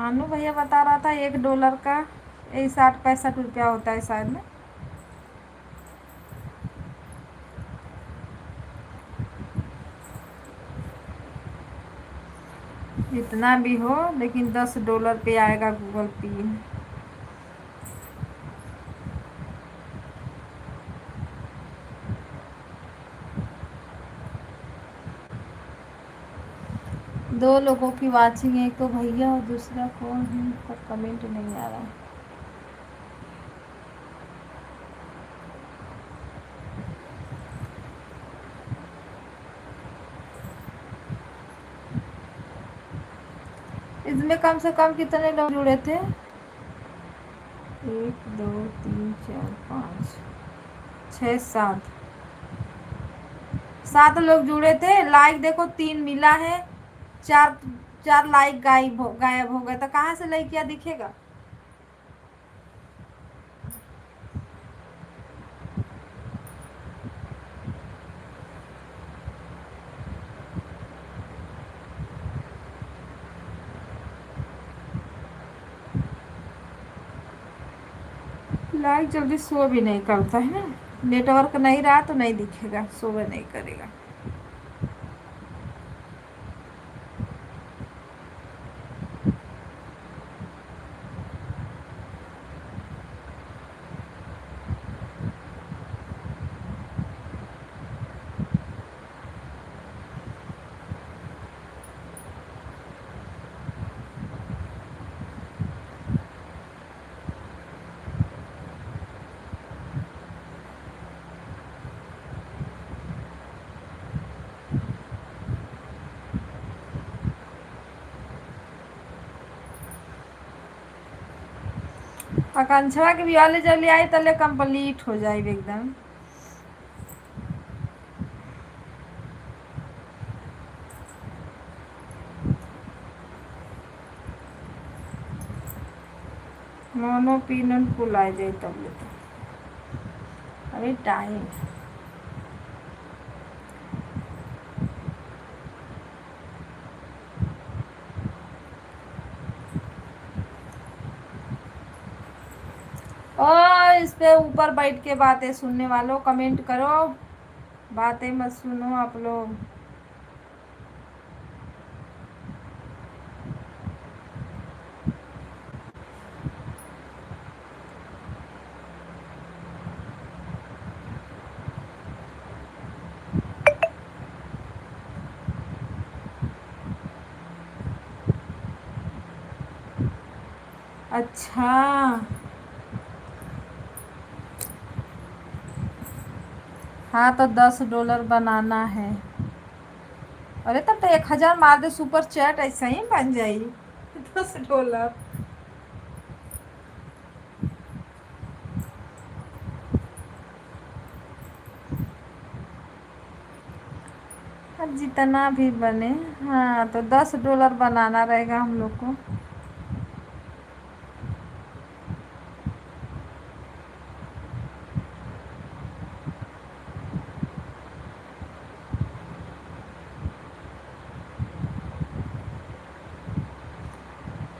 आनू भैया बता रहा था $1 का यही 60-65 रुपया होता है शायद में। जितना भी हो, लेकिन $10 पे आएगा गूगल पे। 2 लोगों की वाचिंग है, एक तो भैया और दूसरा कौन है, पर कमेंट नहीं आ रहा। इसमें कम से कम कितने लोग जुड़े थे? 1 2 3 4 5 6 7 लोग जुड़े थे। लाइक देखो 3 मिला है, 4 4 लाइक गायब हो गए, तो कहाँ से लाइक किया दिखेगा? लाइक जल्दी शो भी नहीं करता है ना। नेटवर्क नहीं रहा तो नहीं दिखेगा, शो भी नहीं करेगा। आकांक्षा के बियाह ले जल्दी आई तले कंप्लीट हो जाए एकदम। मोनो पीनन कुल आ जाए तब ले तो अभी टाइम। और इस पे ऊपर बैठ के बातें सुनने वालों कमेंट करो, बातें मत सुनो आप लोग। अच्छा। हाँ तो $10 बनाना है। अरे तब तो 1,000 मार दे, सुपर चैट ऐसा ही बन जाई। $10। अब जितना भी बने। हाँ तो $10 बनाना रहेगा हम लोग को।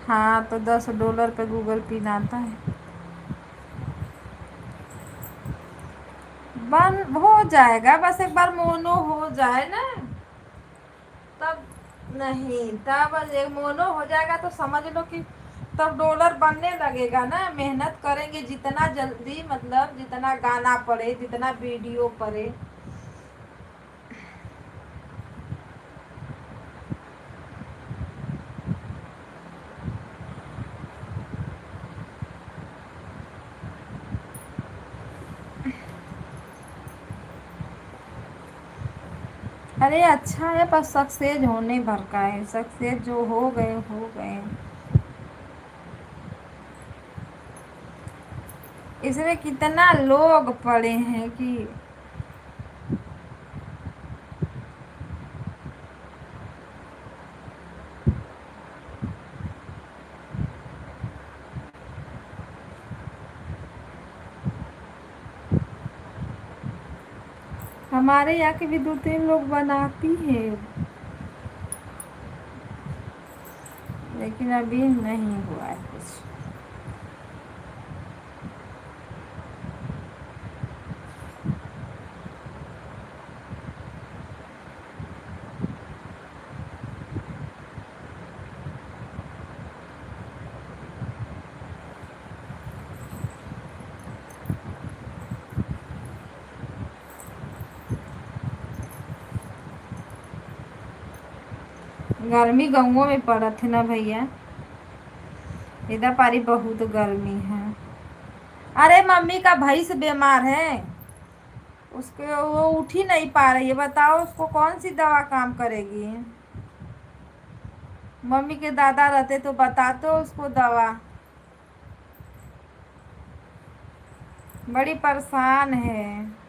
हाँ तो $10 पे गूगल पिन आता है। बन हो जाएगा, बस एक बार मोनो हो जाए ना, तब। नहीं, तब ये मोनो हो जाएगा तो समझ लो कि तब डॉलर बनने लगेगा ना। मेहनत करेंगे जितना जल्दी, मतलब जितना गाना पड़े, जितना वीडियो पड़े। अरे अच्छा है, बस सक्सेस होने भर का है, सक्सेस जो हो गए हो गए। इसमें कितना लोग पड़े हैं कि। हमारे यहाँ के भी 2-3 लोग बनाती है, लेकिन अभी नहीं हुआ है कुछ। गर्मी गाँवों में पड़त है ना भैया। इधर पारी बहुत गर्मी है। अरे मम्मी का भैंस बीमार है, उसके वो उठ ही नहीं पा रही है, बताओ उसको कौन सी दवा काम करेगी। मम्मी के दादा रहते तो बताते उसको दवा। बड़ी परेशान है।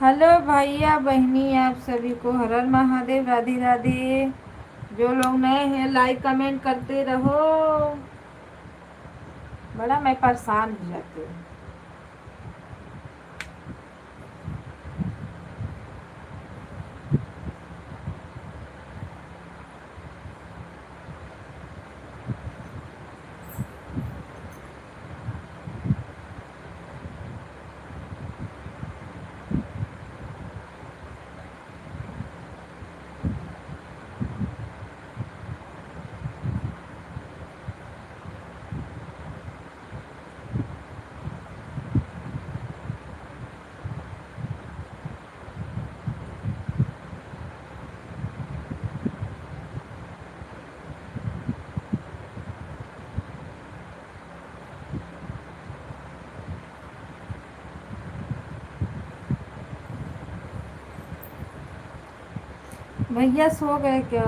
हेलो भैया बहनी, आप सभी को हर हर महादेव, राधे राधे। जो लोग नए हैं लाइक कमेंट करते रहो। बड़ा मैं परेशान हो जाती हूँ। भैया सो गए क्या?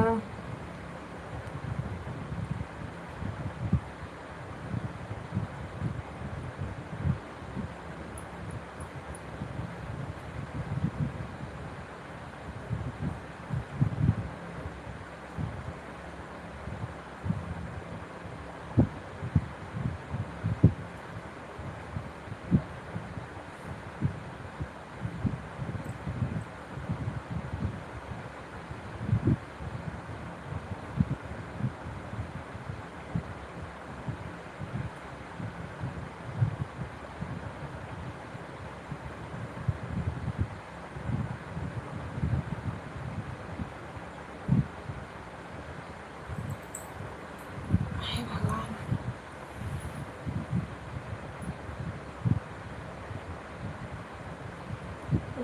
हे भगवान।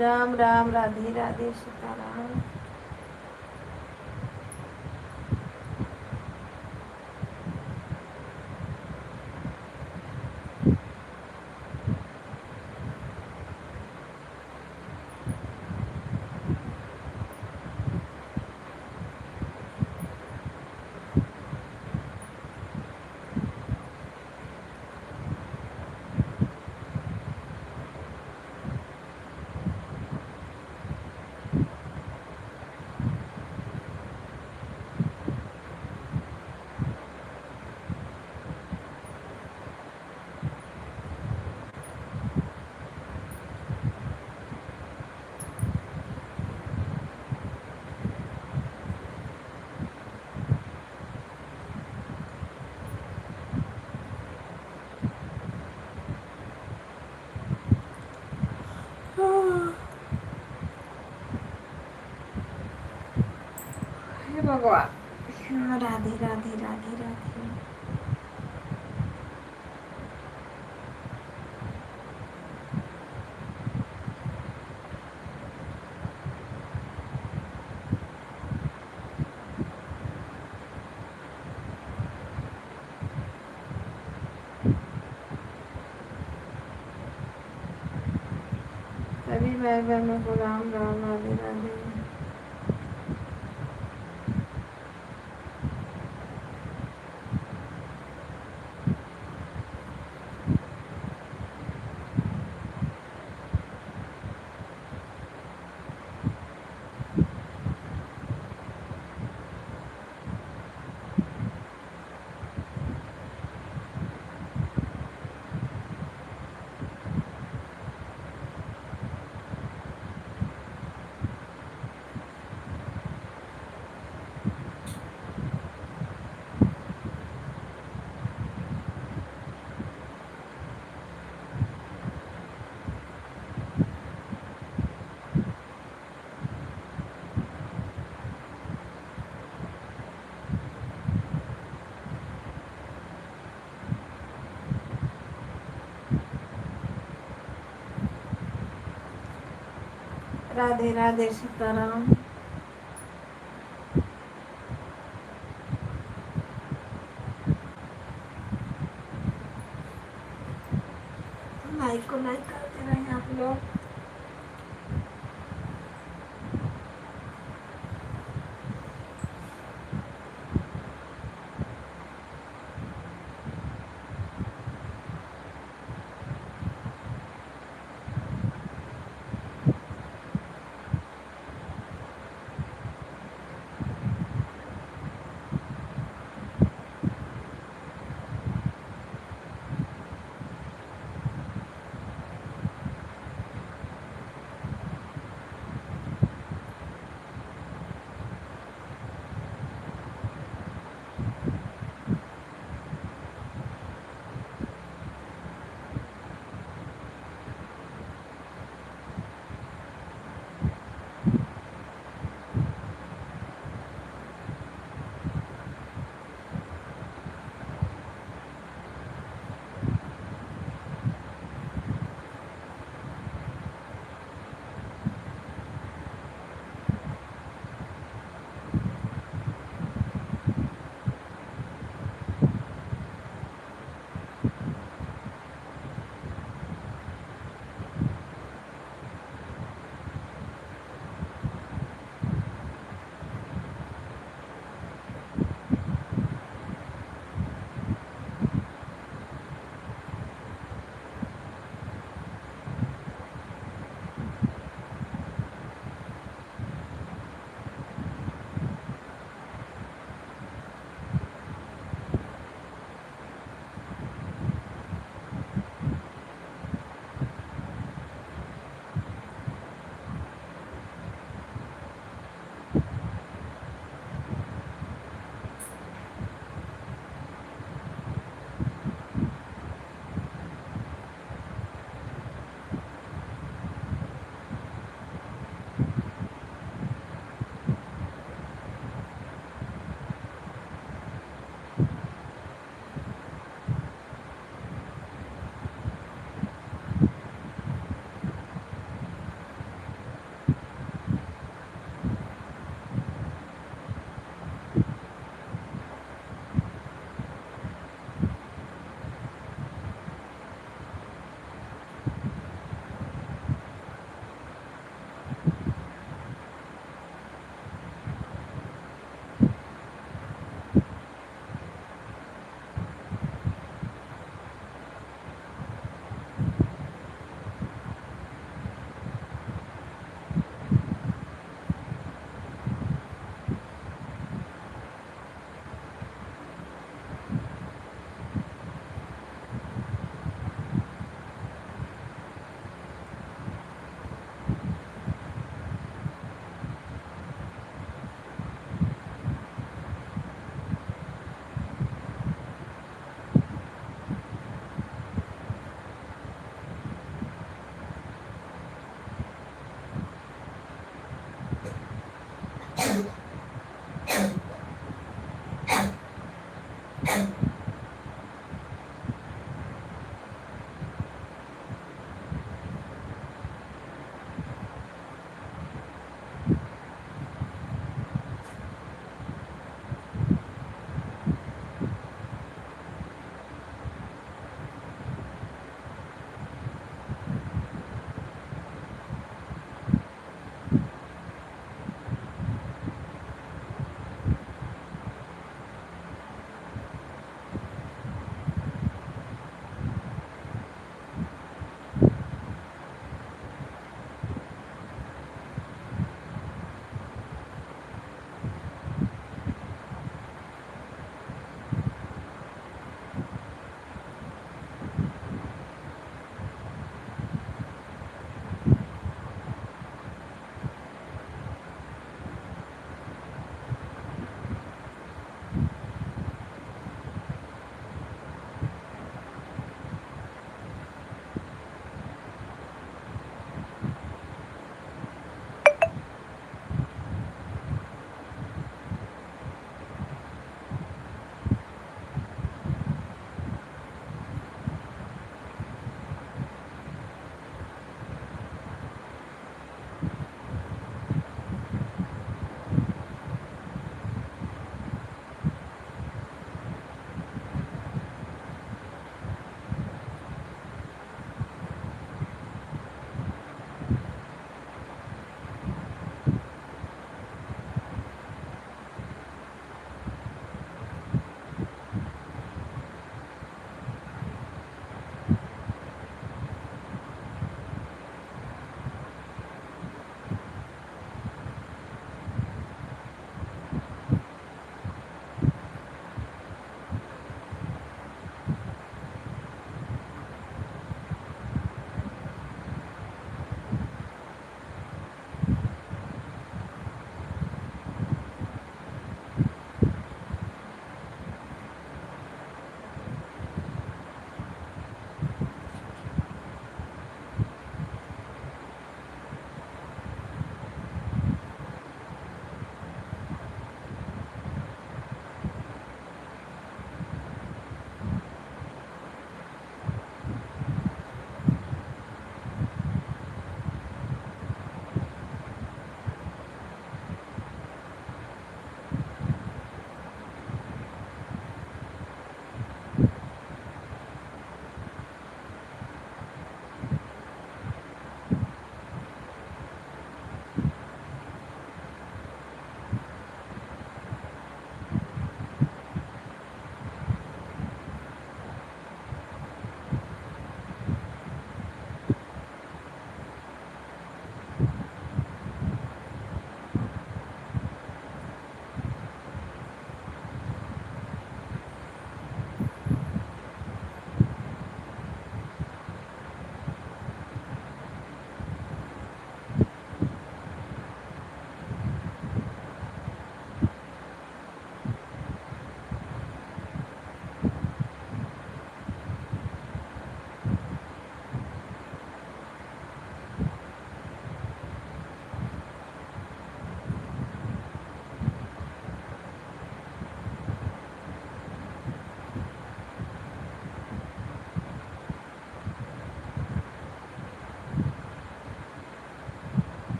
राम राम, राधे राधे, सीताराम। हे भगवान, राधे राधे राधे राधे। सभी भाई बहनों को राम राम, राधे राधे। राधे राधे, सीताराम। लाइक को लाइक करते रहें आप लोग।